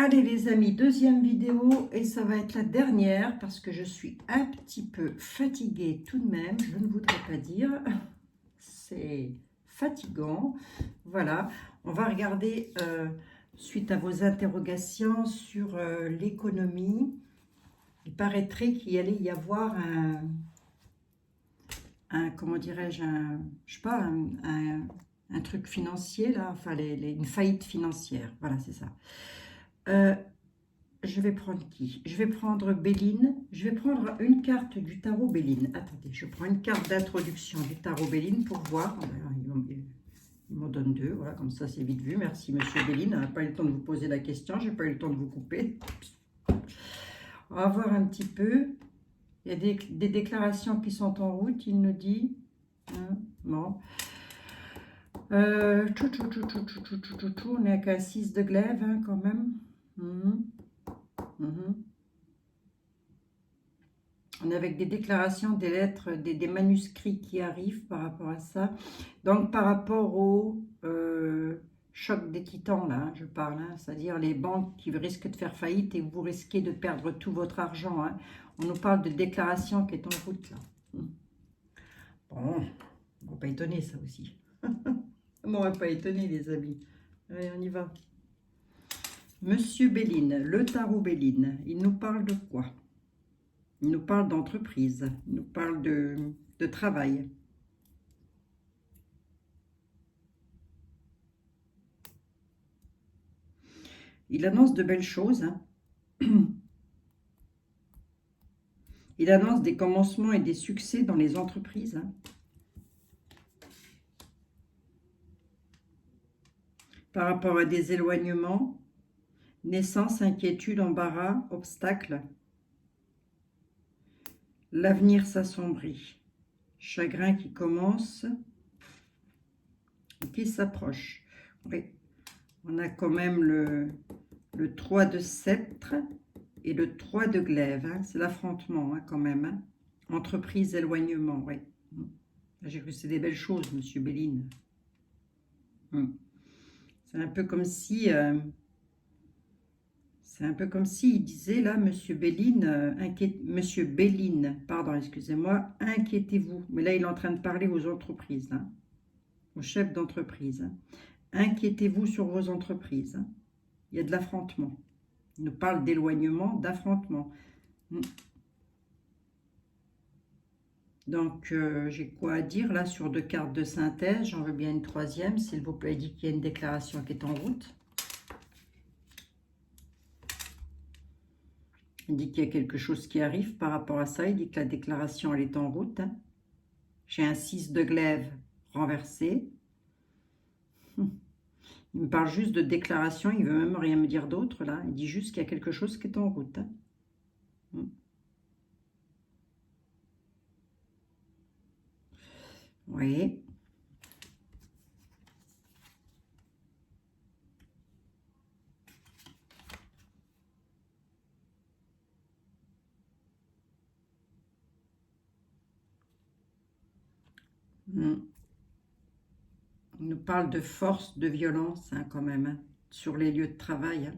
Allez les amis, deuxième vidéo et ça va être la dernière parce que je suis un petit peu fatiguée tout de même, je ne voudrais pas dire, c'est fatigant. Voilà, on va regarder suite à vos interrogations sur l'économie. Il paraîtrait qu'il allait y avoir comment dirais-je, je sais pas, un truc financier là, enfin une faillite financière, voilà c'est ça. Je vais prendre qui? Je vais prendre Béline. Je vais prendre une carte du tarot Béline. Attendez, je prends une carte d'introduction du tarot Béline pour voir. Il m'en donne deux. Voilà, comme ça c'est vite vu. Merci Monsieur Béline. On n'a pas eu le temps de vous poser la question. J'ai pas eu le temps de vous couper. On va voir un petit peu. Il y a des déclarations qui sont en route. Il nous dit. Bon. On est avec un 6 de glaive hein, quand même. On est avec des déclarations, des lettres, des manuscrits qui arrivent par rapport à ça. Donc, par rapport au choc des titans, là, je parle, hein, c'est-à-dire les banques qui risquent de faire faillite et vous risquez de perdre tout votre argent. Hein. On nous parle de déclaration qui est en route, là. Bon, on va pas étonner, ça aussi. On va pas étonner, les amis. Allez, on y va. Monsieur Béline, le tarot Béline, il nous parle de quoi? Il nous parle d'entreprise, il nous parle de travail. Il annonce de belles choses. Hein. Il annonce des commencements et des succès dans les entreprises. Hein. Par rapport à des éloignements, naissance, inquiétude, embarras, obstacles. L'avenir s'assombrit. Chagrin qui commence, qui s'approche. Oui. On a quand même le 3 de sceptre et le 3 de glaive. Hein. C'est l'affrontement hein, quand même. Hein. Entreprise, éloignement, oui. J'ai cru que c'est des belles choses, Monsieur Béline. C'est un peu comme si... c'est un peu comme si il disait là, Monsieur Béline, Monsieur Béline, pardon, excusez-moi, inquiétez-vous. Mais là, il est en train de parler aux entreprises, hein, aux chefs d'entreprise. Hein. Inquiétez-vous sur vos entreprises. Hein. Il y a de l'affrontement. Il nous parle d'éloignement, d'affrontement. Donc, j'ai quoi à dire là sur deux cartes de synthèse. J'en veux bien une troisième, s'il vous plaît. Il dit qu'il y a une déclaration qui est en route. Il dit qu'il y a quelque chose qui arrive par rapport à ça. Il dit que la déclaration, elle est en route. Hein. J'ai un 6 de glaive renversé. Il me parle juste de déclaration. Il ne veut même rien me dire d'autre, là. Il dit juste qu'il y a quelque chose qui est en route. Hein. Oui. Il nous parle de force, de violence, hein, quand même, hein, sur les lieux de travail. Hein.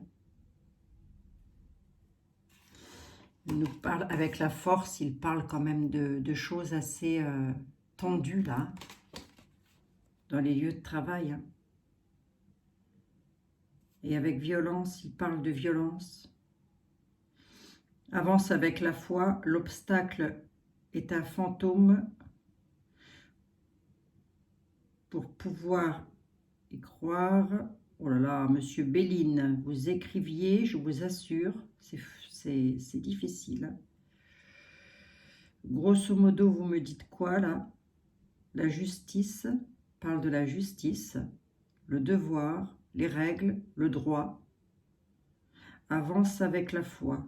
Il nous parle, avec la force, il parle quand même de choses assez tendues, là, dans les lieux de travail. Hein. Et avec violence, il parle de violence. Avance avec la foi, l'obstacle est un fantôme. Pour pouvoir y croire, oh là là, Monsieur Béline, vous écriviez, je vous assure, c'est difficile. Hein. Grosso modo, vous me dites quoi là? La justice, parle de la justice, le devoir, les règles, le droit. Avance avec la foi.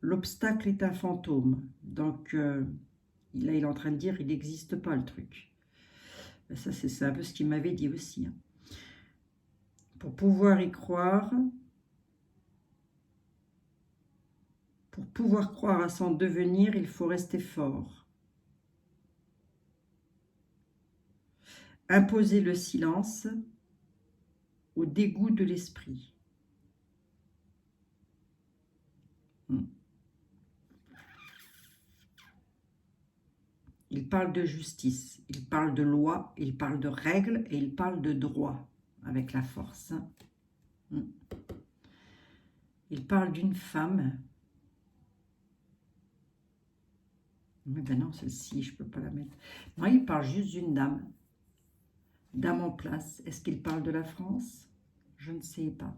L'obstacle est un fantôme. Donc, là, il est en train de dire, il n'existe pas le truc. Ça, c'est un peu ce qu'il m'avait dit aussi. Hein. Pour pouvoir y croire, pour pouvoir croire à son devenir, il faut rester fort. Imposer le silence au dégoût de l'esprit. Il parle de justice, il parle de loi, il parle de règles et il parle de droit avec la force. Il parle d'une femme. Mais ben non, celle-ci, je ne peux pas la mettre. Non, il parle juste d'une dame. Dame en place. Est-ce qu'il parle de la France? Je ne sais pas.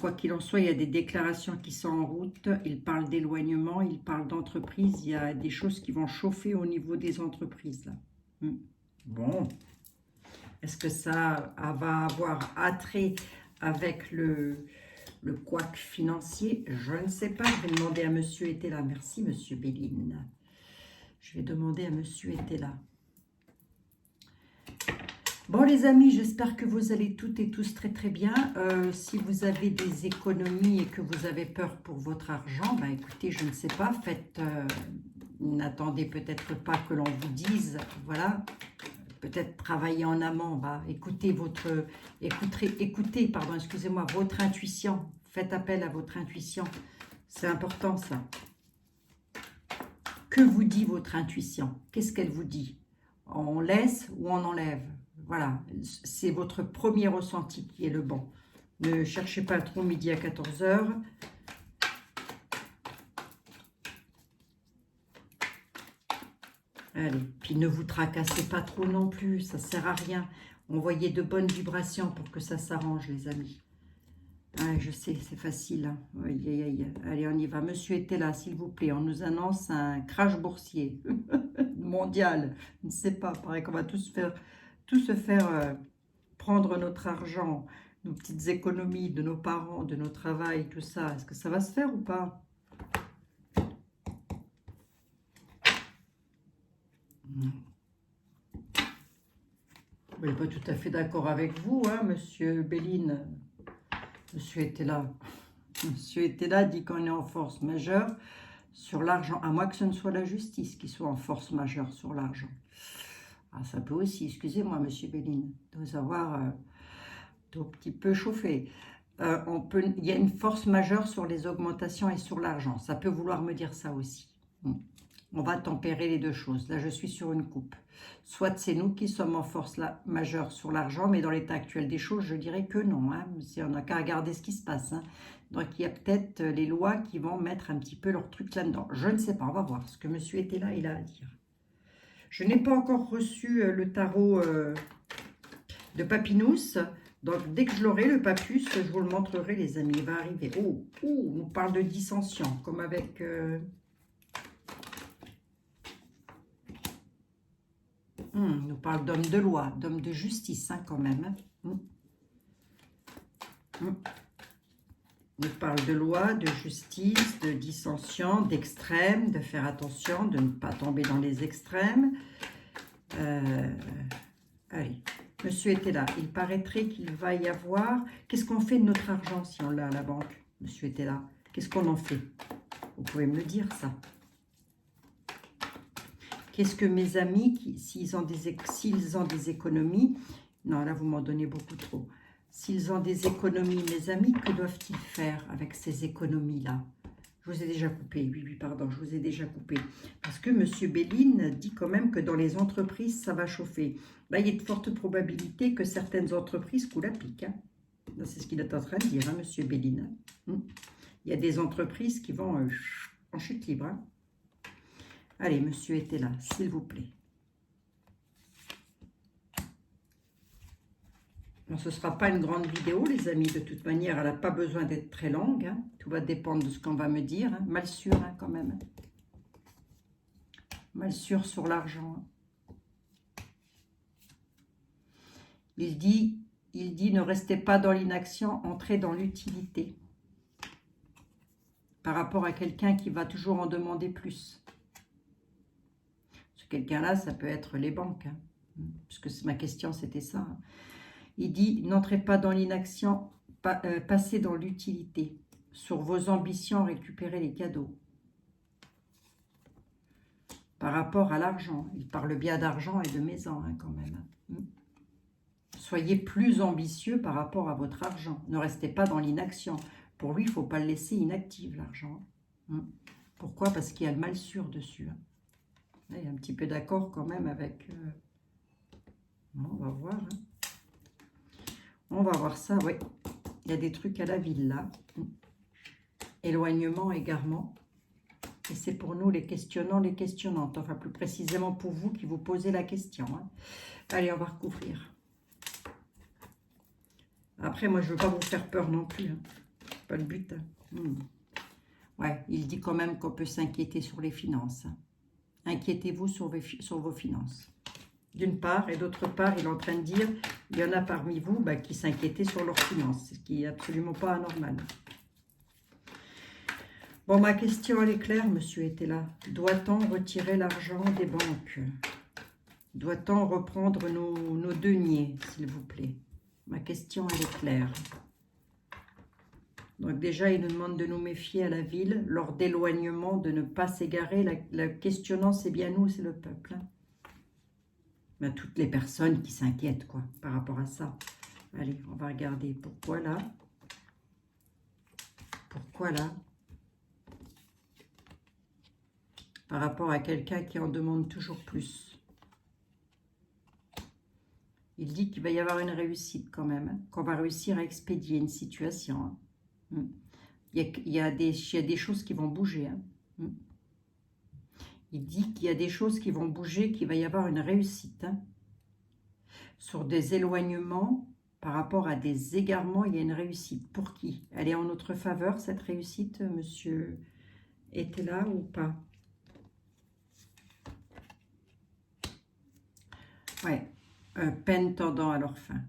Quoi qu'il en soit, il y a des déclarations qui sont en route. Il parle d'éloignement, il parle d'entreprise. Il y a des choses qui vont chauffer au niveau des entreprises. Là. Bon. Est-ce que ça va avoir attrait avec le couac financier? Je ne sais pas. Je vais demander à Monsieur était là. Merci, Monsieur Béline. Je vais demander à Monsieur était là. Bon les amis, j'espère que vous allez toutes et tous très très bien. Si vous avez des économies et que vous avez peur pour votre argent, ben écoutez, je ne sais pas, faites, n'attendez peut-être pas que l'on vous dise, voilà, peut-être travailler en amont, écoutez votre intuition, faites appel à votre intuition, c'est important ça. Que vous dit votre intuition? Qu'est-ce qu'elle vous dit? On laisse ou on enlève? Voilà, c'est votre premier ressenti qui est le bon. Ne cherchez pas trop midi à 14 h. Allez, puis ne vous tracassez pas trop non plus, ça ne sert à rien. Envoyez de bonnes vibrations pour que ça s'arrange, les amis. Ah, je sais, c'est facile. Hein. Aïe, aïe, aïe. Allez, on y va. Monsieur était là, s'il vous plaît. On nous annonce un crash boursier mondial. Je ne sais pas, pareil qu'on va tous se faire prendre notre argent, nos petites économies de nos parents, de nos travail, tout ça. Est-ce que ça va se faire ou pas? Je ne suis pas tout à fait d'accord avec vous, hein, Monsieur Béline. Monsieur était là. Monsieur était là, dit qu'on est en force majeure sur l'argent. À moins que ce ne soit la justice qui soit en force majeure sur l'argent. Ah, ça peut aussi, excusez-moi, Monsieur Béline, de vous avoir tout petit peu chauffé. Il y a une force majeure sur les augmentations et sur l'argent. Ça peut vouloir me dire ça aussi. On va tempérer les deux choses. Là, je suis sur une coupe. Soit c'est nous qui sommes en force majeure sur l'argent, mais dans l'état actuel des choses, je dirais que non. Hein. On n'a qu'à regarder ce qui se passe. Hein. Donc, il y a peut-être les lois qui vont mettre un petit peu leur truc là-dedans. Je ne sais pas, on va voir ce que monsieur était là, il a à dire. Je n'ai pas encore reçu le tarot de Papinous. Donc, dès que je l'aurai, le papus, je vous le montrerai, les amis. Il va arriver. Oh, on nous parle de dissension, comme avec... on nous parle d'homme de loi, d'homme de justice, hein, quand même. On nous parle de loi, de justice, de dissension, d'extrême, de faire attention, de ne pas tomber dans les extrêmes. Allez. Monsieur était là. Il paraîtrait qu'il va y avoir... Qu'est-ce qu'on fait de notre argent si on l'a à la banque? Monsieur était là. Qu'est-ce qu'on en fait? Vous pouvez me le dire, ça. Qu'est-ce que mes amis, s'ils ont des économies... Non, là, vous m'en donnez beaucoup trop. S'ils ont des économies, mes amis, que doivent-ils faire avec ces économies-là? Je vous ai déjà coupé, oui, pardon, je vous ai déjà coupé. Parce que M. Béline dit quand même que dans les entreprises, ça va chauffer. Là, il y a de fortes probabilités que certaines entreprises coulent à pic. Hein. C'est ce qu'il est en train de dire, hein, M. Béline. Il y a des entreprises qui vont en chute libre. Hein. Allez, monsieur était là, s'il vous plaît. Bon, ce ne sera pas une grande vidéo, les amis. De toute manière, elle n'a pas besoin d'être très longue. Hein. Tout va dépendre de ce qu'on va me dire. Hein. Mal sûr, hein, quand même. Mal sûr sur l'argent. Il dit, ne restez pas dans l'inaction, entrez dans l'utilité. Par rapport à quelqu'un qui va toujours en demander plus. Ce quelqu'un-là, ça peut être les banques. Hein. Puisque ma question, c'était ça. Hein. Il dit, n'entrez pas dans l'inaction, passez dans l'utilité. Sur vos ambitions, récupérez les cadeaux. Par rapport à l'argent. Il parle bien d'argent et de maison, hein, quand même. Soyez plus ambitieux par rapport à votre argent. Ne restez pas dans l'inaction. Pour lui, il ne faut pas le laisser inactif, l'argent. Pourquoi? Parce qu'il y a le mal sûr dessus. Là, il y a un petit peu d'accord quand même avec... on va voir. On va voir ça, oui. Il y a des trucs à la ville, là. Éloignement, égarement. Et c'est pour nous, les questionnants, les questionnantes. Enfin, plus précisément pour vous qui vous posez la question. Allez, on va recouvrir. Après, moi, je ne veux pas vous faire peur non plus. Pas le but. Ouais, il dit quand même qu'on peut s'inquiéter sur les finances. Inquiétez-vous sur vos finances. D'une part, et d'autre part, il est en train de dire, il y en a parmi vous qui s'inquiétaient sur leurs finances, ce qui n'est absolument pas anormal. Bon, ma question, elle est claire, monsieur était là. Doit-on retirer l'argent des banques? Doit-on reprendre nos deniers, s'il vous plaît? Ma question, elle est claire. Donc déjà, il nous demande de nous méfier à la ville, lors d'éloignement, de ne pas s'égarer. La questionnant, c'est bien nous, c'est le peuple. Toutes les personnes qui s'inquiètent, quoi, par rapport à ça. Allez, on va regarder. Pourquoi là? Pourquoi là? Par rapport à quelqu'un qui en demande toujours plus. Il dit qu'il va y avoir une réussite quand même, qu'on va réussir à expédier une situation. Il y a des choses qui vont bouger. Il dit qu'il y a des choses qui vont bouger, qu'il va y avoir une réussite. Sur des éloignements, par rapport à des égarements, il y a une réussite. Pour qui? Elle est en notre faveur, cette réussite, monsieur était là ou pas? Ouais, peine tendant à leur fin.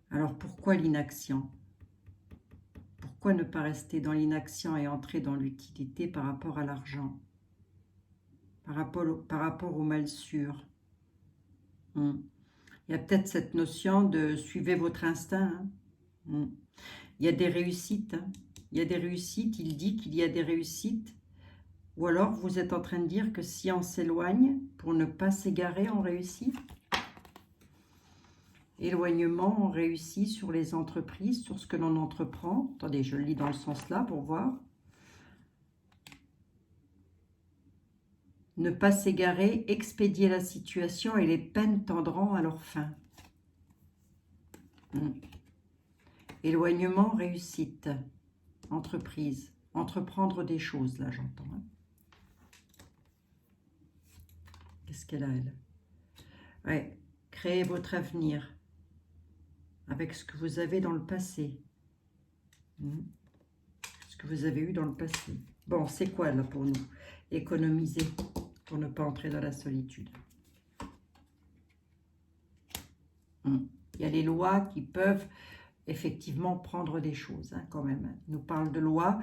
Alors pourquoi l'inaction? Pourquoi ne pas rester dans l'inaction et entrer dans l'utilité par rapport à l'argent? Par rapport au mal sûr. Il y a peut-être cette notion de suivez votre instinct. Il y a des réussites. Il y a des réussites. Il dit qu'il y a des réussites. Ou alors vous êtes en train de dire que si on s'éloigne, pour ne pas s'égarer, on réussit. Éloignement, on réussit sur les entreprises, sur ce que l'on entreprend. Attendez, je le lis dans le sens là pour voir. Ne pas s'égarer, expédier la situation et les peines tendront à leur fin. Éloignement, réussite, entreprise, entreprendre des choses, là j'entends. Qu'est-ce qu'elle a, elle? Ouais, créer votre avenir avec ce que vous avez dans le passé. Ce que vous avez eu dans le passé. Bon, c'est quoi là pour nous? Économiser pour ne pas entrer dans la solitude. Il y a les lois qui peuvent effectivement prendre des choses, quand même. Il nous parle de loi.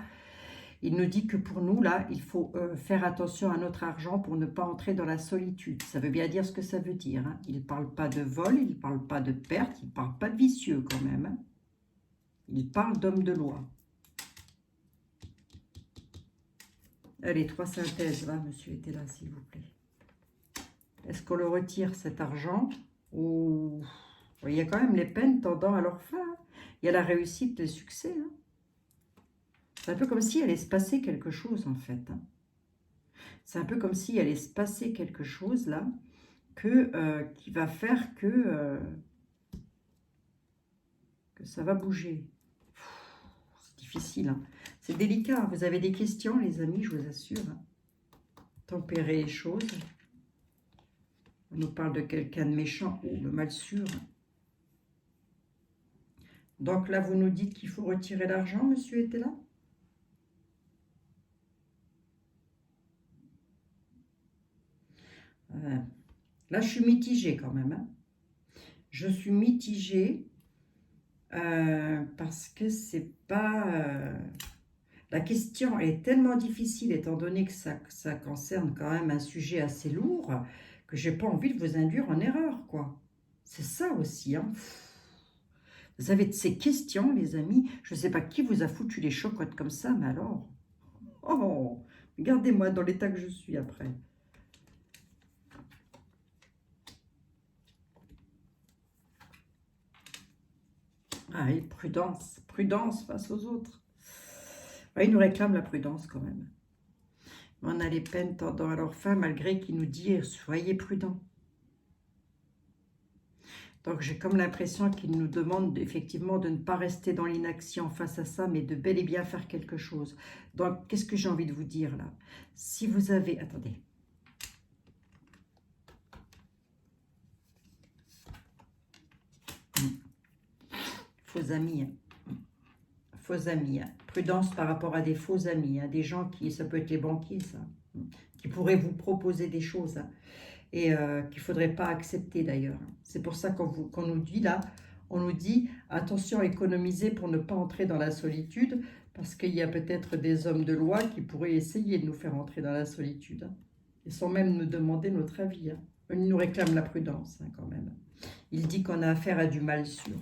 Il nous dit que pour nous, là, il faut faire attention à notre argent pour ne pas entrer dans la solitude. Ça veut bien dire ce que ça veut dire. Il ne parle pas de vol, il ne parle pas de perte, il ne parle pas de vicieux quand même. Il parle d'homme de loi. Allez, 3 synthèses, là, monsieur était là, s'il vous plaît. Est-ce qu'on le retire, cet argent? Ou il y a quand même les peines tendant à leur fin. Il y a la réussite, le succès. C'est un peu comme s'il allait se passer quelque chose, en fait. C'est un peu comme s'il allait se passer quelque chose, là, qui va faire que ça va bouger. C'est difficile, C'est délicat. Vous avez des questions, les amis, je vous assure. Tempérer les choses. On nous parle de quelqu'un de méchant ou de mal sûr. Donc là, vous nous dites qu'il faut retirer l'argent, monsieur était là? Là, je suis mitigée quand même. Je suis mitigée parce que c'est pas... la question est tellement difficile étant donné que ça concerne quand même un sujet assez lourd que j'ai pas envie de vous induire en erreur, quoi. C'est ça aussi, Vous avez de ces questions, les amis. Je ne sais pas qui vous a foutu les chocottes comme ça, mais alors... Oh, regardez-moi dans l'état que je suis après. Ah oui, prudence. Prudence face aux autres. Ouais, il nous réclame la prudence quand même. On a les peines tendant à leur fin, malgré qu'il nous dit « Soyez prudents ». Donc j'ai comme l'impression qu'il nous demande effectivement de ne pas rester dans l'inaction face à ça, mais de bel et bien faire quelque chose. Donc qu'est-ce que j'ai envie de vous dire là? Si vous avez... Attendez. Faux amis. Faux amis. Prudence par rapport à des faux amis. Des gens qui... Ça peut être les banquiers, ça. Qui pourraient vous proposer des choses. Et qu'il ne faudrait pas accepter d'ailleurs. C'est pour ça qu'on nous dit là, on nous dit attention, économiser pour ne pas entrer dans la solitude, parce qu'il y a peut-être des hommes de loi qui pourraient essayer de nous faire entrer dans la solitude. Ils sans même nous demander notre avis. Ils nous réclament la prudence quand même. Il dit qu'on a affaire à du mal sûr.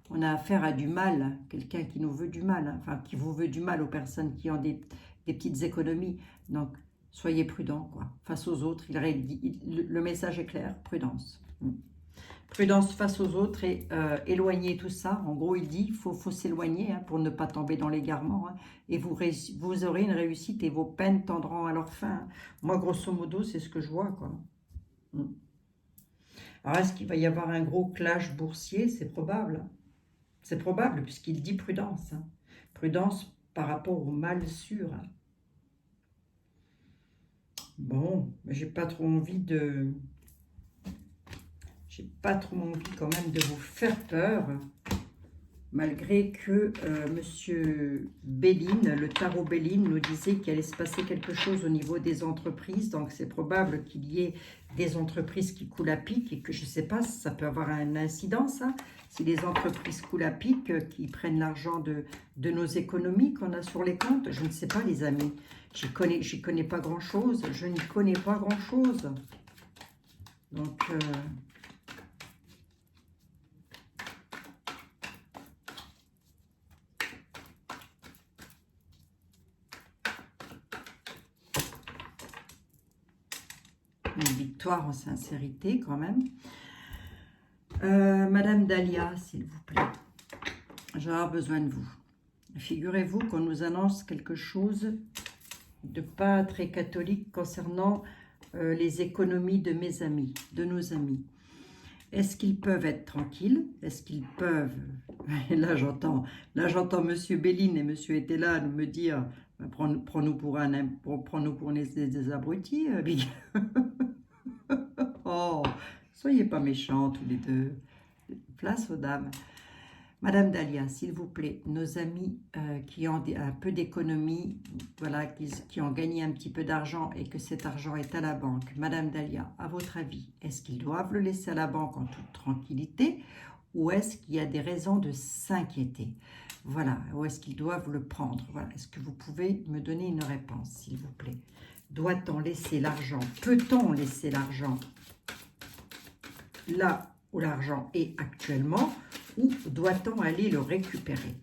On a affaire à du mal, quelqu'un qui nous veut du mal, enfin qui vous veut du mal aux personnes qui ont des petites économies. Donc, soyez prudents, quoi. Face aux autres, le message est clair, prudence. Prudence face aux autres et éloigner tout ça. En gros, il dit, il faut s'éloigner pour ne pas tomber dans l'égarement. Et vous aurez une réussite et vos peines tendront à leur fin. Moi, grosso modo, c'est ce que je vois, quoi. Alors, est-ce qu'il va y avoir un gros clash boursier? C'est probable. C'est probable, puisqu'il dit prudence. Prudence par rapport au mal sûr. Bon, mais j'ai pas trop envie de... J'ai pas trop envie quand même de vous faire peur, malgré que Monsieur Béline, le tarot Béline, nous disait qu'il allait se passer quelque chose au niveau des entreprises. Donc c'est probable qu'il y ait des entreprises qui coulent à pic et que je ne sais pas si ça peut avoir un incident, ça. Si les entreprises coulent à pic, qui prennent l'argent de nos économies qu'on a sur les comptes, je ne sais pas les amis. J'y connais pas grand-chose, je n'y connais pas grand-chose. Donc... une victoire en sincérité quand même. Madame Dahlia, s'il vous plaît, j'aurai besoin de vous. Figurez-vous qu'on nous annonce quelque chose de pas très catholique concernant les économies de mes amis, de nos amis. Est-ce qu'ils peuvent être tranquilles? Est-ce qu'ils peuvent... Là, j'entends Monsieur Béline et Monsieur était là me dire prends-nous pour des abrutis, Big. Oh, soyez pas méchants tous les deux. Place aux dames. Madame Dahlia, s'il vous plaît, nos amis qui ont un peu d'économie, voilà, qui ont gagné un petit peu d'argent et que cet argent est à la banque. Madame Dahlia, à votre avis, est-ce qu'ils doivent le laisser à la banque en toute tranquillité ou est-ce qu'il y a des raisons de s'inquiéter? Voilà, ou est-ce qu'ils doivent le prendre? Voilà, est-ce que vous pouvez me donner une réponse, s'il vous plaît? Doit-on laisser l'argent? Peut-on laisser l'argent là où l'argent est actuellement ou doit-on aller le récupérer?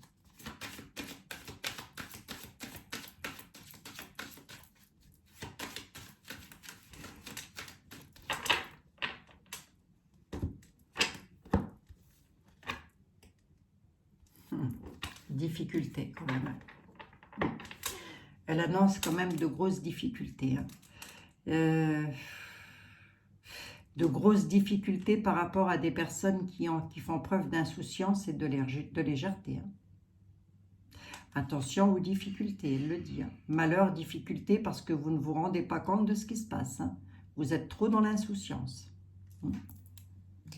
Difficulté quand même. Elle annonce quand même de grosses difficultés. De grosses difficultés par rapport à des personnes qui font preuve d'insouciance et de légèreté. Attention aux difficultés, elle le dit. Malheur, difficulté, parce que vous ne vous rendez pas compte de ce qui se passe. Vous êtes trop dans l'insouciance.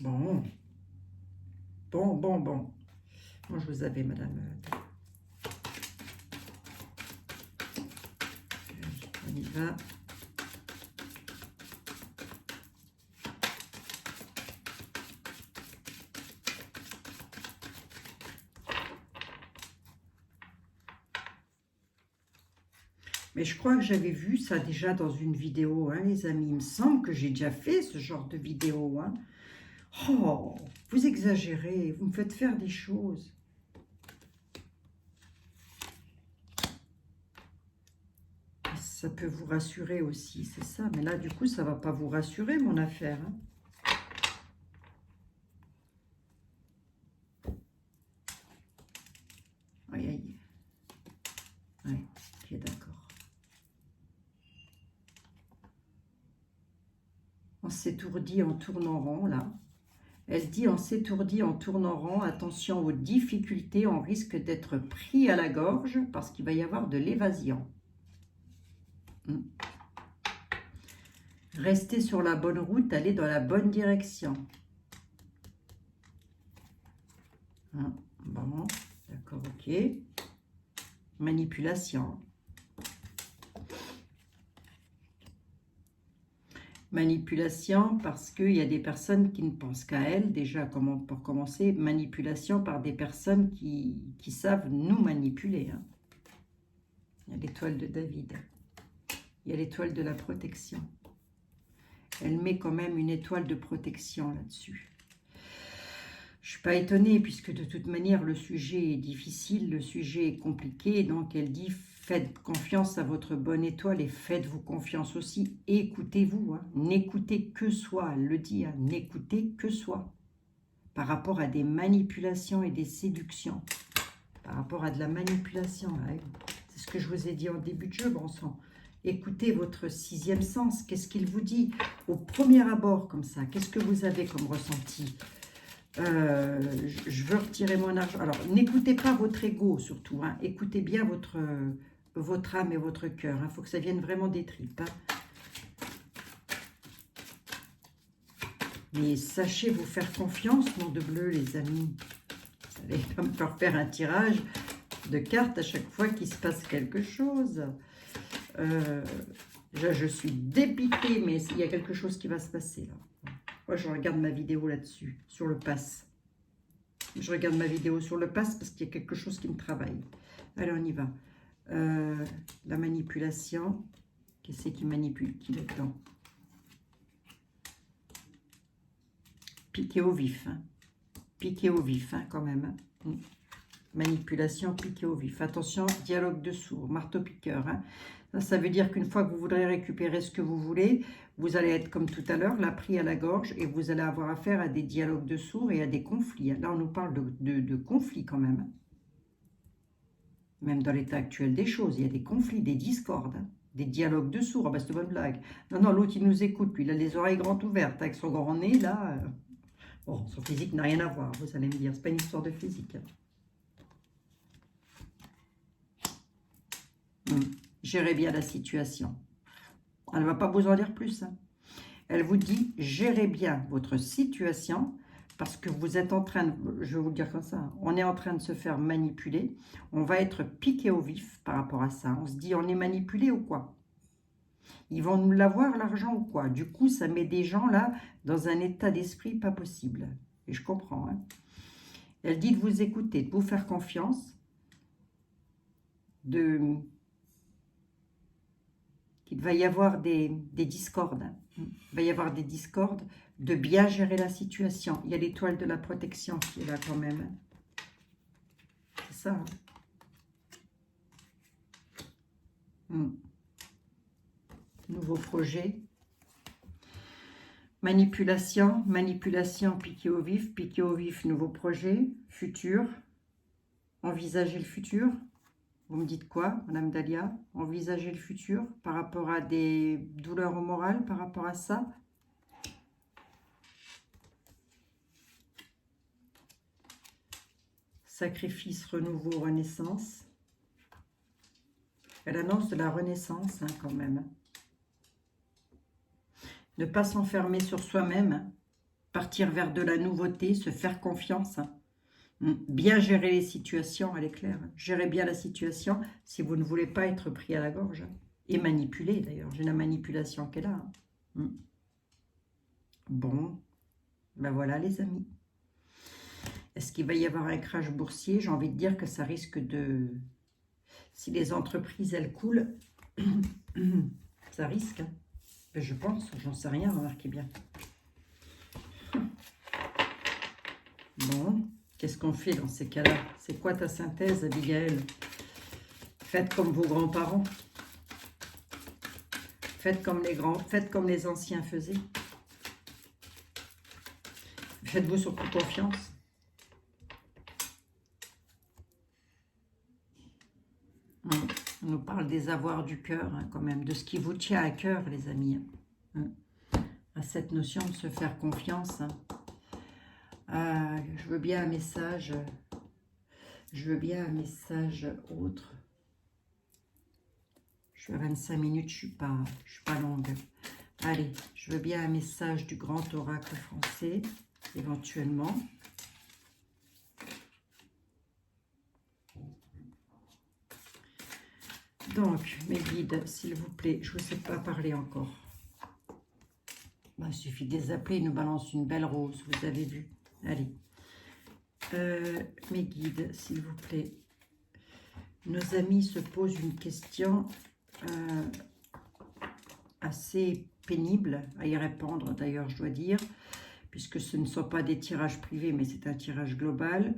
Bon. Bon. Moi, je vous avais, madame. On y va. Mais je crois que j'avais vu ça déjà dans une vidéo, les amis. Il me semble que j'ai déjà fait ce genre de vidéo. Oh, vous exagérez, vous me faites faire des choses. Ça peut vous rassurer aussi, c'est ça. Mais là, du coup, ça ne va pas vous rassurer, mon affaire. s'étourdit en tournant rond, là. Elle dit, on s'étourdit en tournant rond, attention aux difficultés, on risque d'être pris à la gorge parce qu'il va y avoir de l'évasion. Restez sur la bonne route, allez dans la bonne direction. Bon, d'accord, ok. Manipulation. Manipulation parce qu'il y a des personnes qui ne pensent qu'à elles. Déjà, pour commencer, manipulation par des personnes qui savent nous manipuler. Hein. Il y a l'étoile de David. Il y a l'étoile de la protection. Elle met quand même une étoile de protection là-dessus. Je ne suis pas étonnée puisque de toute manière, le sujet est difficile, le sujet est compliqué. Donc, elle dit, faites confiance à votre bonne étoile et faites-vous confiance aussi. Écoutez-vous, hein. N'écoutez que soi, elle le dit, hein. N'écoutez que soi. Par rapport à des manipulations et des séductions. Par rapport à de la manipulation. Hein. C'est ce que je vous ai dit en début de jeu, bon sang. Écoutez votre sixième sens. Qu'est-ce qu'il vous dit au premier abord comme ça? Qu'est-ce que vous avez comme ressenti? Je veux retirer mon argent. Alors, n'écoutez pas votre ego surtout. Hein. Écoutez bien votre âme et votre cœur. Il faut que ça vienne vraiment des tripes. Hein. Mais sachez vous faire confiance, nom de bleu, les amis. Vous allez pas me faire un tirage de cartes à chaque fois qu'il se passe quelque chose. Je suis dépitée, mais il y a quelque chose qui va se passer là. Moi, je regarde ma vidéo là-dessus, sur le pass. Je regarde ma vidéo sur le pass parce qu'il y a quelque chose qui me travaille. Allez, on y va. La manipulation. Qu'est-ce qui manipule qui là-dedans? Piqué au vif. Hein. Piqué au vif, hein, quand même. Hein. Manipulation, piqué au vif. Attention, dialogue de sourds, marteau-piqueur. Hein. Ça veut dire qu'une fois que vous voudrez récupérer ce que vous voulez, vous allez être comme tout à l'heure, là, pris à la gorge, et vous allez avoir affaire à des dialogues de sourds et à des conflits. Là, on nous parle de conflits quand même. Même dans l'état actuel des choses, il y a des conflits, des discordes, hein, des dialogues de sourds. Ah bah, c'est une bonne blague. Non, non, l'autre, il nous écoute, lui, il a les oreilles grandes ouvertes, avec son grand nez, là. Bon, son physique n'a rien à voir, vous allez me dire, c'est pas une histoire de physique. Gérez bien la situation. Elle ne va pas vous en dire plus. Hein. Elle vous dit, gérez bien votre situation parce que vous êtes en train, je vais vous le dire comme ça, on est en train de se faire manipuler. On va être piqué au vif par rapport à ça. On se dit, on est manipulé ou quoi? Ils vont nous l'avoir, l'argent ou quoi? Du coup, ça met des gens là dans un état d'esprit pas possible. Et je comprends. Hein. Elle dit de vous écouter, de vous faire confiance, qu'il va y avoir des discordes. Il va y avoir des discordes, de bien gérer la situation. Il y a l'étoile de la protection qui est là quand même. C'est ça. Hein. Nouveau projet. Manipulation, manipulation, piqué au vif, nouveau projet, futur. Envisager le futur. Vous me dites quoi, Madame Dahlia? Envisager le futur par rapport à des douleurs au moral, par rapport à ça? Sacrifice, renouveau, renaissance. Elle annonce de la renaissance, hein, quand même. Ne pas s'enfermer sur soi-même. Hein. Partir vers de la nouveauté, se faire confiance. Hein. Bien gérer les situations, elle est claire. Gérez bien la situation si vous ne voulez pas être pris à la gorge. Et manipulé, d'ailleurs. J'ai la manipulation qui est là. Hein. Bon, ben voilà, les amis. Est-ce qu'il va y avoir un crash boursier? J'ai envie de dire que ça risque de... Si les entreprises, elles coulent, ça risque. Hein. Ben, je pense, j'en sais rien, remarquez bien. Bon... Qu'est-ce qu'on fait dans ces cas-là? C'est quoi ta synthèse, Abigail? Faites comme vos grands-parents. Faites comme les anciens faisaient. Faites-vous surtout confiance. On nous parle des avoirs du cœur, hein, quand même, de ce qui vous tient à cœur, les amis. à cette notion de se faire confiance. Je veux bien un message. Je veux bien un message autre. Je suis à 25 minutes, je suis pas longue. Allez, je veux bien un message du grand oracle français, éventuellement. Donc, mes guides, s'il vous plaît, je ne vous ai pas parlé encore. Il suffit de les appeler, ils nous balancent une belle rose, vous avez vu. Allez. Mes guides, s'il vous plaît. Nos amis se posent une question assez pénible à y répondre, d'ailleurs, je dois dire, puisque ce ne sont pas des tirages privés, mais c'est un tirage global.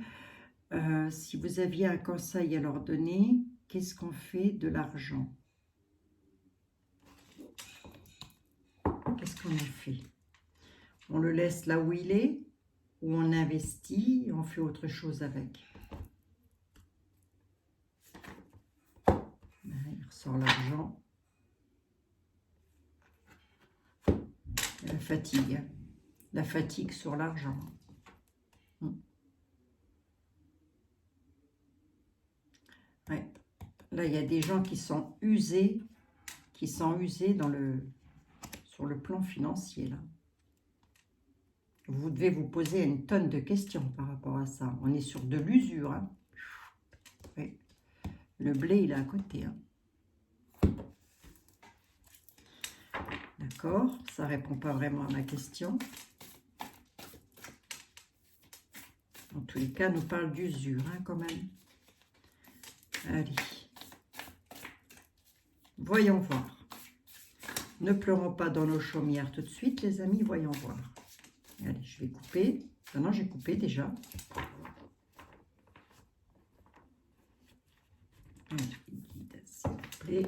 Si vous aviez un conseil à leur donner, qu'est-ce qu'on fait de l'argent? Qu'est-ce qu'on en fait? On le laisse là où il est, ou on investit et on fait autre chose avec? Il ressort l'argent. La fatigue. La fatigue sur l'argent. Ouais. Là, il y a des gens qui sont usés, sur le plan financier. Là. Vous devez vous poser une tonne de questions par rapport à ça. On est sur de l'usure. Hein. Ouais. Le blé, il est à côté. Hein. D'accord, ça ne répond pas vraiment à ma question. En tous les cas, nous parle d'usure, hein, quand même. Allez. Voyons voir. Ne pleurons pas dans nos chaumières tout de suite, les amis, voyons voir. Allez, je vais couper. Ah non, j'ai coupé déjà. Allez, guide, s'il vous plaît.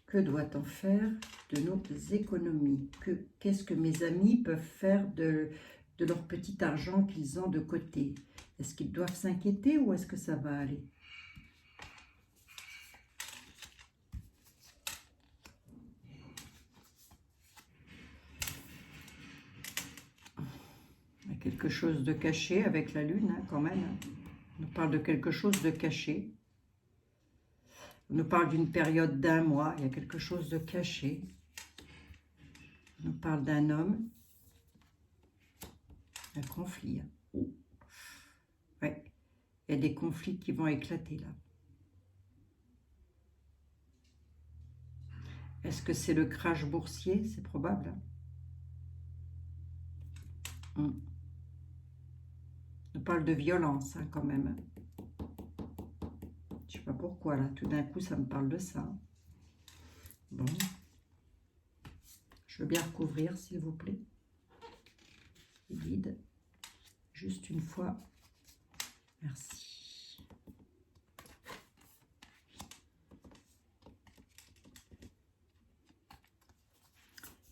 Que doit-on faire de nos économies? Qu'est-ce que mes amis peuvent faire de leur petit argent qu'ils ont de côté? Est-ce qu'ils doivent s'inquiéter ou est-ce que ça va aller? Il y a quelque chose de caché avec la lune, hein, quand même. On nous parle de quelque chose de caché. On nous parle d'une période d'1 mois. Il y a quelque chose de caché. On nous parle d'un homme. Un conflit. Oh. Ouais. Il y a des conflits qui vont éclater là. Est-ce que c'est le crash boursier? C'est probable. On parle de violence, hein, quand même. Je ne sais pas pourquoi, là. Tout d'un coup, ça me parle de ça. Bon. Je veux bien recouvrir, s'il vous plaît. Guide. Juste une fois. Merci.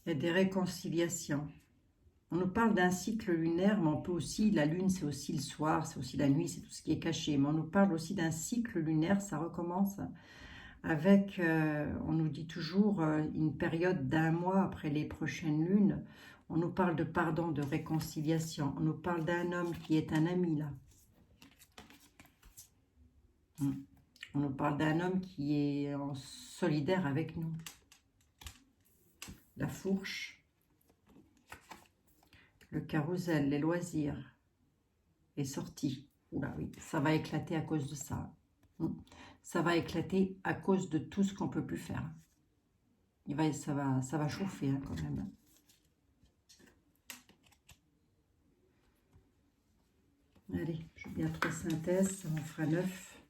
Il y a des réconciliations. On nous parle d'un cycle lunaire, mais on peut aussi, la lune c'est aussi le soir, c'est aussi la nuit, c'est tout ce qui est caché. Mais on nous parle aussi d'un cycle lunaire, ça recommence avec, on nous dit toujours, une période d'1 mois après les prochaines lunes. On nous parle de pardon, de réconciliation. On nous parle d'un homme qui est un ami là. On nous parle d'un homme qui est solidaire avec nous. La fourche. Le carrousel, les loisirs, les sorties. Oula, oui, ça va éclater à cause de ça. Ça va éclater à cause de tout ce qu'on ne peut plus faire. Ça va chauffer, hein, quand même. Allez, je vais bien 3 synthèses, ça en fera 9.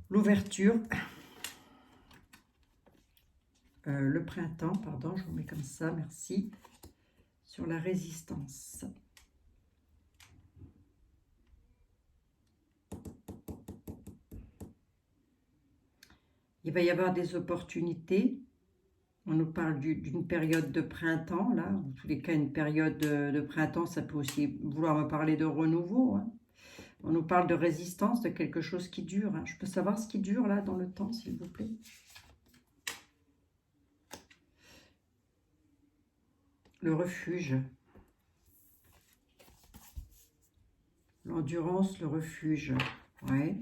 L'ouverture. Le printemps, pardon, je vous mets comme ça, merci. Sur la résistance. Il va y avoir des opportunités. On nous parle d'une période de printemps, là. En tous les cas, une période de printemps, ça peut aussi vouloir me parler de renouveau. Hein. On nous parle de résistance, de quelque chose qui dure. Hein. Je peux savoir ce qui dure là dans le temps, s'il vous plaît? Le refuge. L'endurance, le refuge. Ouais.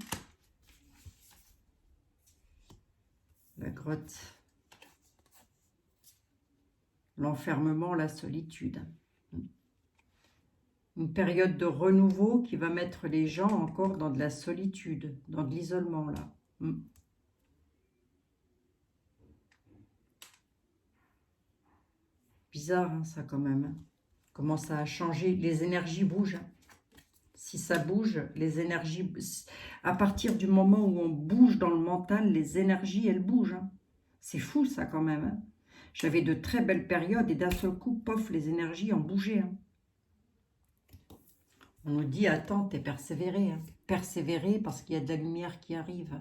La grotte. L'enfermement, la solitude. Une période de renouveau qui va mettre les gens encore dans de la solitude, dans de l'isolement, là. Bizarre, hein, ça, quand même. Hein. Comment ça a changé? Les énergies bougent. Si ça bouge, les énergies... À partir du moment où on bouge dans le mental, les énergies, elles bougent. Hein. C'est fou, ça, quand même. Hein. J'avais de très belles périodes et d'un seul coup, pof, les énergies ont bougé. Hein. On nous dit, attends, t'es persévéré. Hein. Persévérer parce qu'il y a de la lumière qui arrive.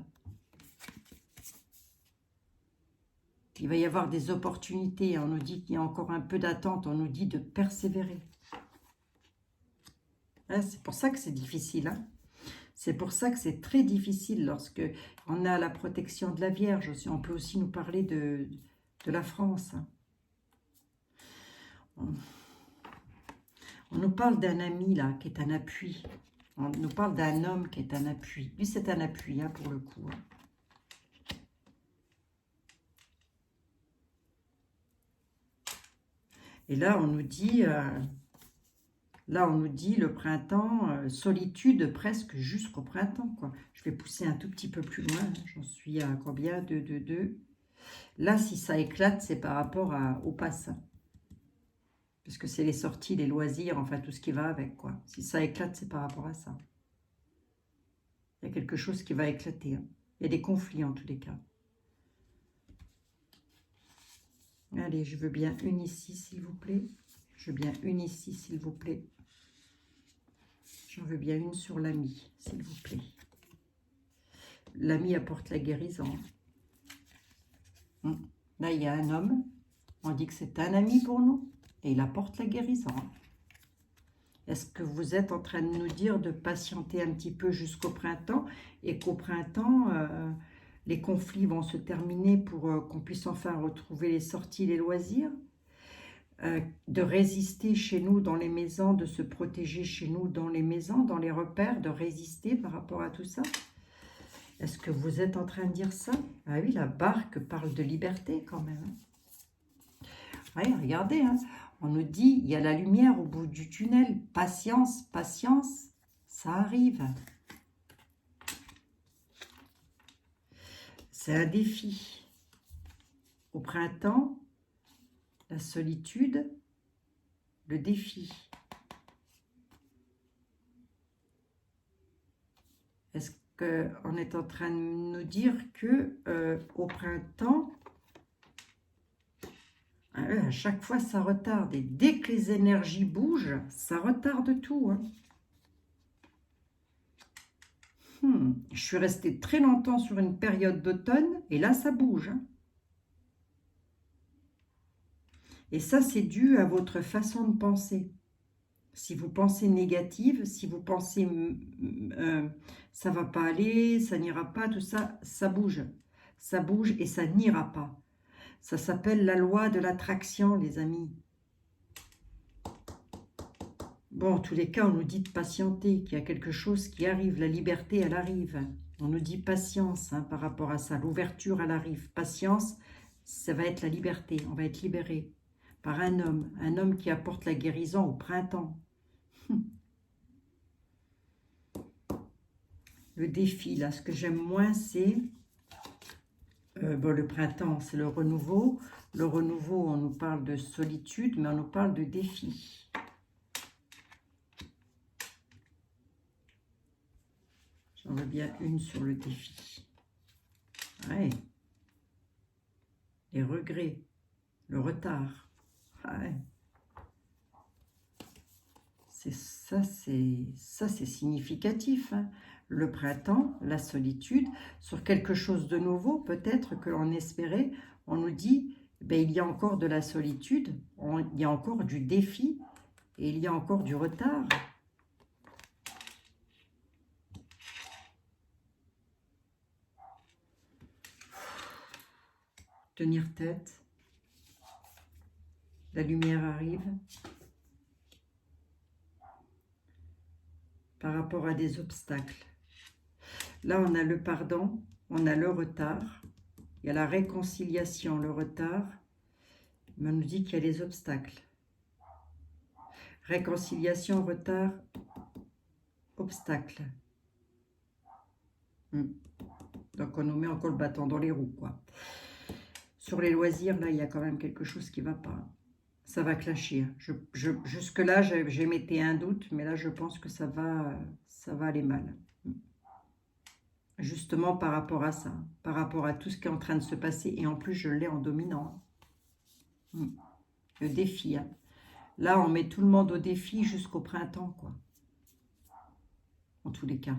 Il va y avoir des opportunités. On nous dit qu'il y a encore un peu d'attente. On nous dit de persévérer. Hein, c'est pour ça que c'est difficile. Hein. C'est pour ça que c'est très difficile lorsque on a la protection de la Vierge. Aussi. On peut aussi nous parler de la France. On nous parle d'un ami là qui est un appui. On nous parle d'un homme qui est un appui. Lui, c'est un appui hein, pour le coup. Hein. Et là, on nous dit, le printemps, solitude presque jusqu'au printemps. Quoi. Je vais pousser un tout petit peu plus loin. J'en suis à combien? 2, 2, 2. Là, si ça éclate, c'est par rapport au pass. Parce que c'est les sorties, les loisirs, enfin tout ce qui va avec. Quoi. Si ça éclate, c'est par rapport à ça. Il y a quelque chose qui va éclater. Hein. Il y a des conflits en tous les cas. Allez, je veux bien une ici, s'il vous plaît. Je veux bien une ici, s'il vous plaît. J'en veux bien une sur l'ami, s'il vous plaît. L'ami apporte la guérison. Là, il y a un homme. On dit que c'est un ami pour nous. Et il apporte la guérison. Est-ce que vous êtes en train de nous dire de patienter un petit peu jusqu'au printemps et qu'au printemps, les conflits vont se terminer pour qu'on puisse enfin retrouver les sorties, les loisirs, de résister chez nous dans les maisons, de se protéger chez nous dans les maisons, dans les repères, de résister par rapport à tout ça? Est-ce que vous êtes en train de dire ça? Ah oui, la barque parle de liberté quand même. Oui, regardez, hein. On nous dit, il y a la lumière au bout du tunnel. Patience, patience, ça arrive. C'est un défi. Au printemps, la solitude, le défi. Est-ce qu'on est en train de nous dire que au printemps, à chaque fois ça retarde, et dès que les énergies bougent, ça retarde tout. Hein. Je suis restée très longtemps sur une période d'automne, et là ça bouge. Hein. Et ça, c'est dû à votre façon de penser. Si vous pensez négative, si vous pensez ça va pas aller, ça n'ira pas, tout ça, ça bouge. Ça bouge et ça n'ira pas. Ça s'appelle la loi de l'attraction, les amis. Bon, en tous les cas, on nous dit de patienter, qu'il y a quelque chose qui arrive. La liberté, elle arrive. On nous dit patience hein, par rapport à ça. L'ouverture, elle arrive. Patience, ça va être la liberté. On va être libéré par un homme qui apporte la guérison au printemps. Le défi, là, ce que j'aime moins, c'est... le printemps, c'est le renouveau. Le renouveau, on nous parle de solitude, mais on nous parle de défi. J'en veux bien une sur le défi. Ouais. Les regrets, le retard. Ouais. Ça, c'est significatif. Hein. Le printemps, la solitude, sur quelque chose de nouveau, peut-être que l'on espérait, on nous dit, ben, il y a encore de la solitude, il y a encore du défi, et il y a encore du retard. tenir tête. La lumière arrive. Par rapport à des obstacles. Là, on a le pardon, on a le retard. Il y a la réconciliation, le retard. Mais on nous dit qu'il y a les obstacles. Réconciliation, retard, obstacle. Donc, on nous met encore le bâton dans les roues, quoi. Sur les loisirs, là, il y a quand même quelque chose qui ne va pas. Ça va clasher. Jusque-là, j'émettais un doute, mais là, je pense que ça va aller mal. Justement, par rapport à ça, par rapport à tout ce qui est en train de se passer. Et en plus, je l'ai en dominant. Le défi. Là, on met tout le monde au défi jusqu'au printemps, quoi. En tous les cas.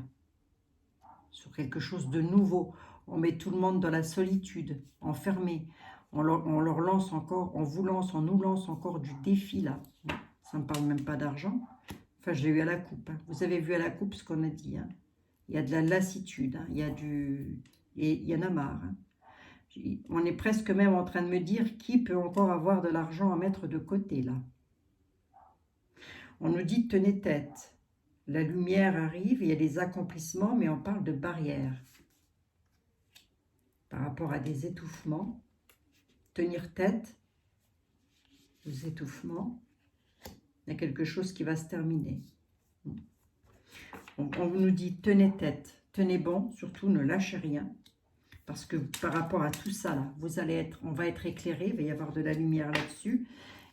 Sur quelque chose de nouveau. On met tout le monde dans la solitude, enfermé. On leur lance encore, on nous lance encore du défi, là. Ça ne me parle même pas d'argent. Enfin, je l'ai eu à la coupe. Vous avez vu à la coupe ce qu'on a dit. Il y a de la lassitude. Il y a et il y en a marre. On est presque même en train de me dire qui peut encore avoir de l'argent à mettre de côté, là. On nous dit tenez tête. La lumière arrive, il y a des accomplissements, mais on parle de barrières. Par rapport à des étouffements. Tenir tête aux étouffements. Il y a quelque chose qui va se terminer. On nous dit tenez tête, tenez bon, surtout ne lâchez rien. Parce que par rapport à tout ça, là, on va être éclairé, il va y avoir de la lumière là-dessus.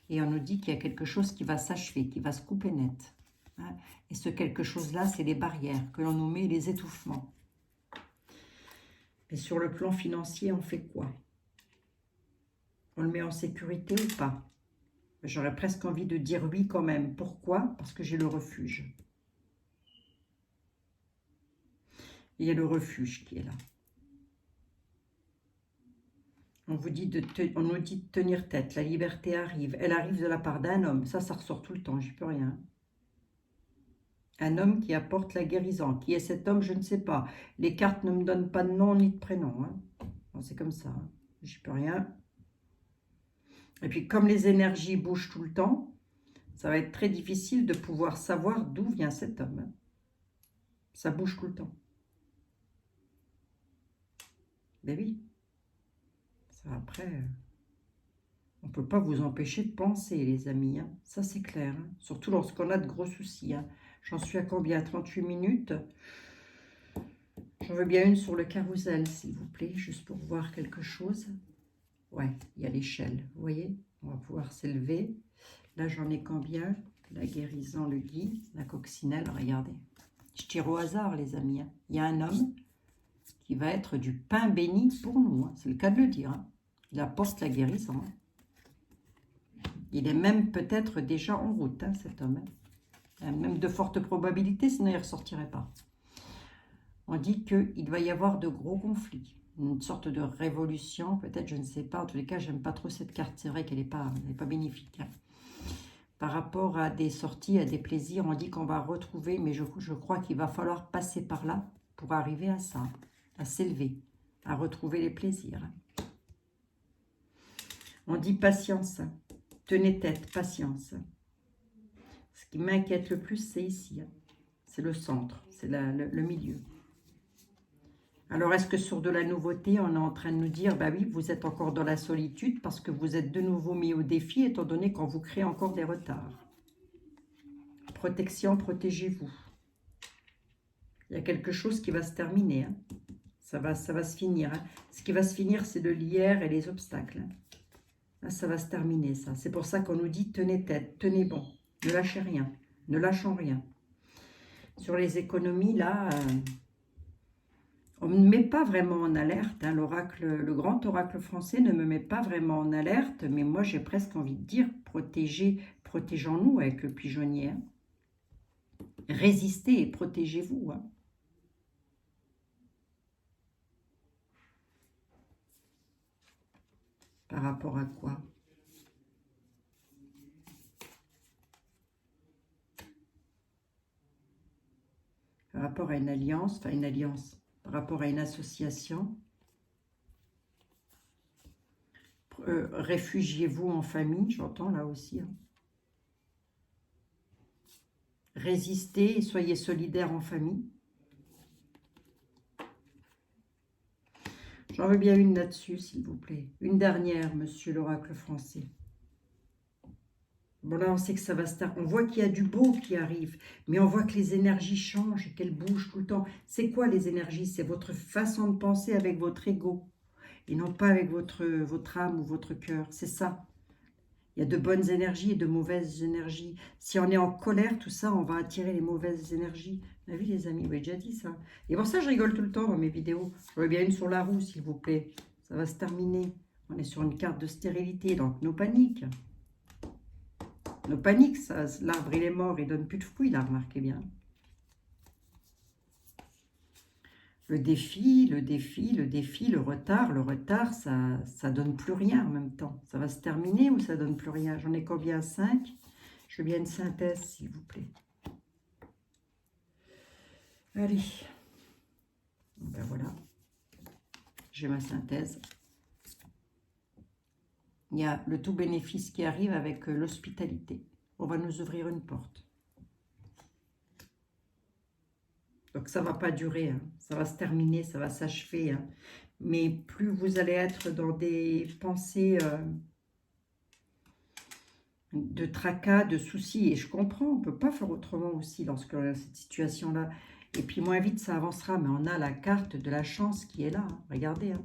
Et on nous dit qu'il y a quelque chose qui va s'achever, qui va se couper net. Et ce quelque chose-là, c'est les barrières que l'on nous met, les étouffements. Et sur le plan financier, on fait quoi? On le met en sécurité ou pas? J'aurais presque envie de dire oui quand même. Pourquoi? Parce que j'ai le refuge. Il y a le refuge qui est là. On nous dit de tenir tête. La liberté arrive. Elle arrive de la part d'un homme. Ça ressort tout le temps. J'y peux rien. Un homme qui apporte la guérison. Qui est cet homme? Je ne sais pas. Les cartes ne me donnent pas de nom ni de prénom. C'est comme ça. J'y peux rien. Et puis, comme les énergies bougent tout le temps, ça va être très difficile de pouvoir savoir d'où vient cet homme. Ça bouge tout le temps. Ben oui. Ça, après, on ne peut pas vous empêcher de penser, les amis. Ça, c'est clair. Surtout lorsqu'on a de gros soucis. J'en suis à combien? 38 minutes. J'en veux bien une sur le carrousel, s'il vous plaît, juste pour voir quelque chose. Ouais, il y a l'échelle, vous voyez? On va pouvoir s'élever. Là, j'en ai combien? La guérison le dit. La coccinelle, regardez. Je tire au hasard, les amis. Il y a un homme qui va être du pain béni pour nous. C'est le cas de le dire. Il apporte la guérison. Il est même peut-être déjà en route, cet homme. Il y a même de fortes probabilités, sinon il ne ressortirait pas. On dit qu'il va y avoir de gros conflits. Une sorte de révolution, peut-être, je ne sais pas. En tous les cas, j'aime pas trop cette carte. C'est vrai qu'elle n'est pas bénéfique. Par rapport à des sorties, à des plaisirs, on dit qu'on va retrouver, mais je crois qu'il va falloir passer par là pour arriver à ça, à s'élever, à retrouver les plaisirs. On dit patience, tenez tête, patience. Ce qui m'inquiète le plus, c'est ici. C'est le centre, c'est le milieu. Alors, est-ce que sur de la nouveauté, on est en train de nous dire, bah oui, vous êtes encore dans la solitude parce que vous êtes de nouveau mis au défi, étant donné qu'on vous crée encore des retards. Protection, protégez-vous. Il y a quelque chose qui va se terminer. Ça va se finir. Ce qui va se finir, c'est de l'hier et les obstacles. Là, ça va se terminer, ça. C'est pour ça qu'on nous dit, tenez tête, tenez bon. Ne lâchez rien. Ne lâchons rien. Sur les économies, là... on ne me met pas vraiment en alerte. Le grand oracle français ne me met pas vraiment en alerte, mais moi j'ai presque envie de dire protégeons-nous avec le pigeonnier. Résistez et protégez-vous. Par rapport à quoi? Par rapport à une alliance, par rapport à une association. Réfugiez-vous en famille, j'entends là aussi. Hein. Résistez et soyez solidaires en famille. J'en veux bien une là-dessus, s'il vous plaît. Une dernière, monsieur l'oracle français. Bon, là, on sait que ça va se taire. On voit qu'il y a du beau qui arrive, mais on voit que les énergies changent et qu'elles bougent tout le temps. C'est quoi les énergies? C'est votre façon de penser avec votre ego et non pas avec votre âme ou votre cœur. C'est ça. Il y a de bonnes énergies et de mauvaises énergies. Si on est en colère, tout ça, on va attirer les mauvaises énergies. Vous avez vu, les amis, vous avez déjà dit ça. Et pour ça, je rigole tout le temps dans mes vidéos. Je veux bien une sur la roue, s'il vous plaît. Ça va se terminer. On est sur une carte de stérilité, donc nos paniques. Nos paniques, l'arbre il est mort, il donne plus de fruits, là, remarquez bien. Le défi, le retard, ça donne plus rien en même temps. Ça va se terminer ou ça donne plus rien? J'en ai combien? 5. Je veux bien une synthèse, s'il vous plaît. Allez. Ben voilà. J'ai ma synthèse. Il y a le tout bénéfice qui arrive avec l'hospitalité. On va nous ouvrir une porte. Donc ça ne va pas durer, hein. Ça va se terminer, ça va s'achever. Hein. Mais plus vous allez être dans des pensées de tracas, de soucis, et je comprends, on ne peut pas faire autrement aussi lorsque cette situation-là. Et puis moins vite ça avancera, mais on a la carte de la chance qui est là. Hein. Regardez, hein.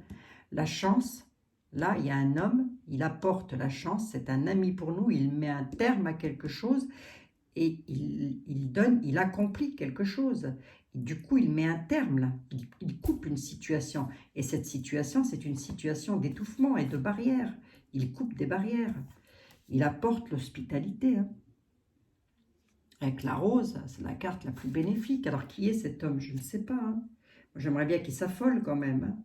La chance. Là, il y a un homme, il apporte la chance, c'est un ami pour nous, il met un terme à quelque chose et il accomplit quelque chose. Et du coup, il met un terme là, il coupe une situation. Et cette situation, c'est une situation d'étouffement et de barrière. Il coupe des barrières. Il apporte l'hospitalité. Hein. Avec la rose, c'est la carte la plus bénéfique. Alors, qui est cet homme? Je ne sais pas. Hein. J'aimerais bien qu'il s'affole quand même. Hein.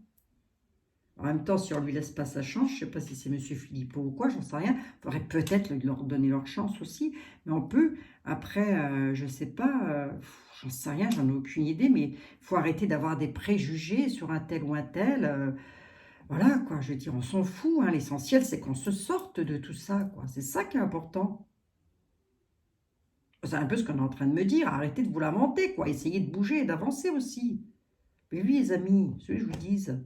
En même temps, si on lui laisse pas sa chance, je ne sais pas si c'est Monsieur Philippot ou quoi, j'en sais rien. Il faudrait peut-être leur donner leur chance aussi. Mais on peut, après, je ne sais pas, j'en sais rien, j'en ai aucune idée, mais il faut arrêter d'avoir des préjugés sur un tel ou un tel. Voilà, quoi, je veux dire, on s'en fout. Hein, l'essentiel, c'est qu'on se sorte de tout ça, quoi. C'est ça qui est important. C'est un peu ce qu'on est en train de me dire. Arrêtez de vous lamenter, quoi. Essayez de bouger et d'avancer aussi. Mais oui, les amis, ce que je vous dise.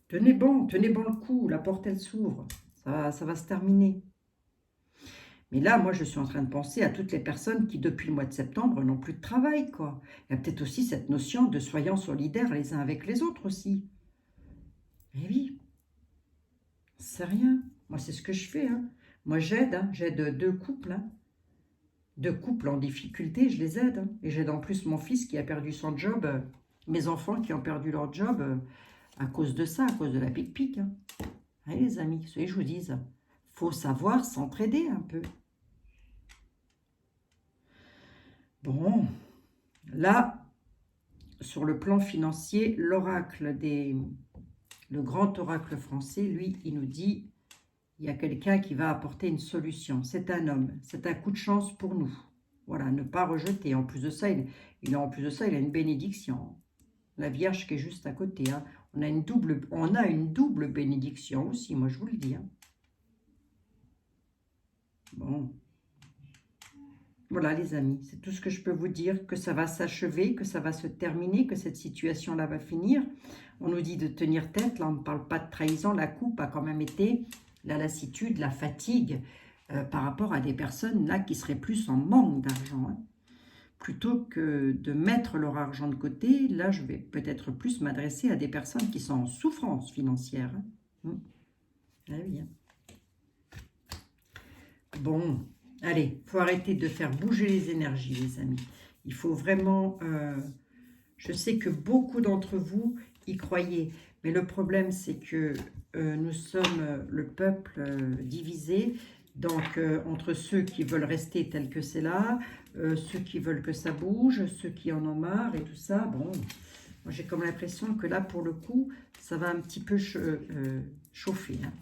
Tenez bon le coup, la porte elle s'ouvre, ça va se terminer. Mais là, moi je suis en train de penser à toutes les personnes qui depuis le mois de septembre n'ont plus de travail, quoi. Il y a peut-être aussi cette notion de soyons solidaires les uns avec les autres aussi. Eh oui, c'est rien, moi c'est ce que je fais. Hein. Moi j'aide, hein. J'aide deux couples, hein. Deux couples en difficulté, je les aide. Hein. Et j'aide en plus mon fils qui a perdu son job, mes enfants qui ont perdu leur job, à cause de ça, à cause de la pique-pique. Hein. Allez les amis, ce que je vous dis, faut savoir s'entraider un peu. Bon, là, sur le plan financier, le grand oracle français, lui, il nous dit, il y a quelqu'un qui va apporter une solution. C'est un homme, c'est un coup de chance pour nous. Voilà, ne pas rejeter. En plus de ça, il a une bénédiction. La Vierge qui est juste à côté. Hein. On a une double bénédiction aussi, moi je vous le dis. Hein. Bon. Voilà les amis, c'est tout ce que je peux vous dire, que ça va s'achever, que ça va se terminer, que cette situation-là va finir. On nous dit de tenir tête, là on ne parle pas de trahison, la coupe a quand même été la lassitude, la fatigue par rapport à des personnes là qui seraient plus en manque d'argent. Hein. Plutôt que de mettre leur argent de côté, là, je vais peut-être plus m'adresser à des personnes qui sont en souffrance financière. Hein. Ah oui. Hein. Bon, allez, il faut arrêter de faire bouger les énergies, les amis. Il faut vraiment... je sais que beaucoup d'entre vous y croyez, mais le problème, c'est que nous sommes le peuple divisé. Donc, entre ceux qui veulent rester tel que c'est là, ceux qui veulent que ça bouge, ceux qui en ont marre et tout ça, bon, moi j'ai comme l'impression que là, pour le coup, ça va un petit peu chauffer. Hein.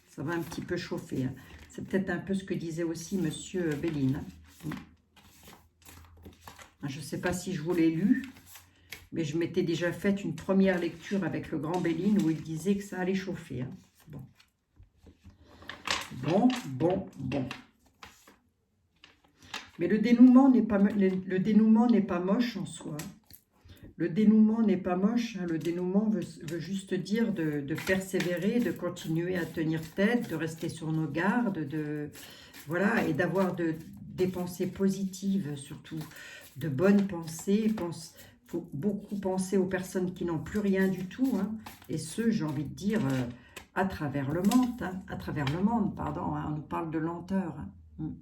Ça va un petit peu chauffer. Hein. C'est peut-être un peu ce que disait aussi Monsieur Béline. Hein. Je ne sais pas si je vous l'ai lu, mais je m'étais déjà fait une première lecture avec le grand Béline où il disait que ça allait chauffer. Hein. Bon. Bon, bon, bon. Mais le dénouement n'est pas, le dénouement n'est pas moche en soi. Le dénouement n'est pas moche. Hein. Le dénouement veut juste dire de persévérer, de continuer à tenir tête, de rester sur nos gardes, voilà, et d'avoir des pensées positives surtout, de bonnes pensées. Il faut beaucoup penser aux personnes qui n'ont plus rien du tout, hein, et ce, j'ai envie de dire, à travers le monde, hein, pardon, hein, on nous parle de lenteur. Hein. Vous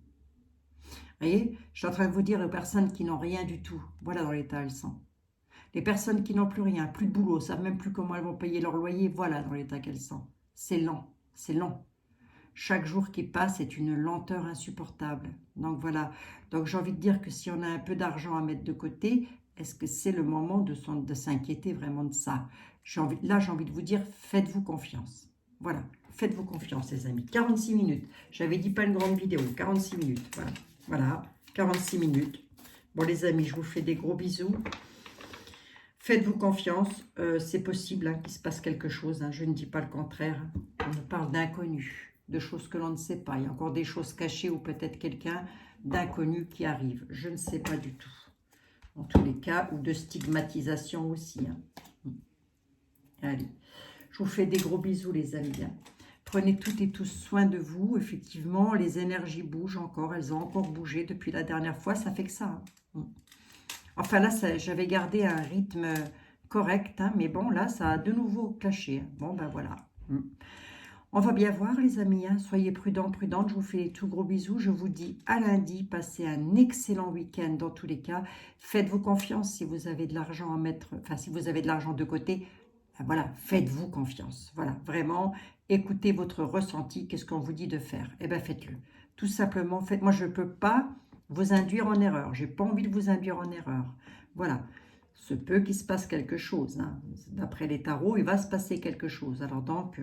voyez, je suis en train de vous dire aux personnes qui n'ont rien du tout, voilà dans l'état elles sont. Les personnes qui n'ont plus rien, plus de boulot, savent même plus comment elles vont payer leur loyer, voilà dans l'état qu'elles sont. C'est lent, c'est long. Chaque jour qui passe est une lenteur insupportable. Donc voilà, donc j'ai envie de dire que si on a un peu d'argent à mettre de côté, est-ce que c'est le moment de s'inquiéter vraiment de ça? Là, j'ai envie de vous dire, faites-vous confiance. Voilà, faites-vous confiance les amis. 46 minutes, j'avais dit pas une grande vidéo, 46 minutes, voilà. Voilà, 46 minutes. Bon les amis, je vous fais des gros bisous. Faites-vous confiance, c'est possible hein, qu'il se passe quelque chose, hein, je ne dis pas le contraire. On nous parle d'inconnus, de choses que l'on ne sait pas. Il y a encore des choses cachées ou peut-être quelqu'un d'inconnu qui arrive. Je ne sais pas du tout. En tous les cas, ou de stigmatisation aussi. Hein. Allez, je vous fais des gros bisous les amis. Hein. Prenez toutes et tous soin de vous. Effectivement, les énergies bougent encore. Elles ont encore bougé depuis la dernière fois. Ça fait que ça. Hein. Enfin là, j'avais gardé un rythme correct. Hein, mais bon, là, ça a de nouveau clashé. Bon, ben voilà. On va bien voir les amis. Hein. Soyez prudents, prudentes. Je vous fais des tout gros bisous. Je vous dis à lundi. Passez un excellent week-end dans tous les cas. Faites-vous confiance si vous avez de l'argent à mettre. Enfin, si vous avez de l'argent de côté. Voilà, faites-vous confiance. Voilà, vraiment, écoutez votre ressenti. Qu'est-ce qu'on vous dit de faire? Eh bien, faites-le. Tout simplement, faites. Moi, je ne peux pas vous induire en erreur. Je n'ai pas envie de vous induire en erreur. Voilà. Se peut qu'il se passe quelque chose. Hein. D'après les tarots, il va se passer quelque chose. Alors donc,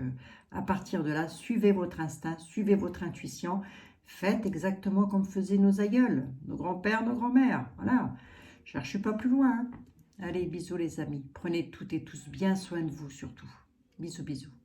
à partir de là, suivez votre instinct, suivez votre intuition. Faites exactement comme faisaient nos aïeuls, nos grands-pères, nos grands-mères. Voilà. Cherchez pas plus loin. Hein. Allez, bisous les amis. Prenez toutes et tous bien soin de vous surtout. Bisous, bisous.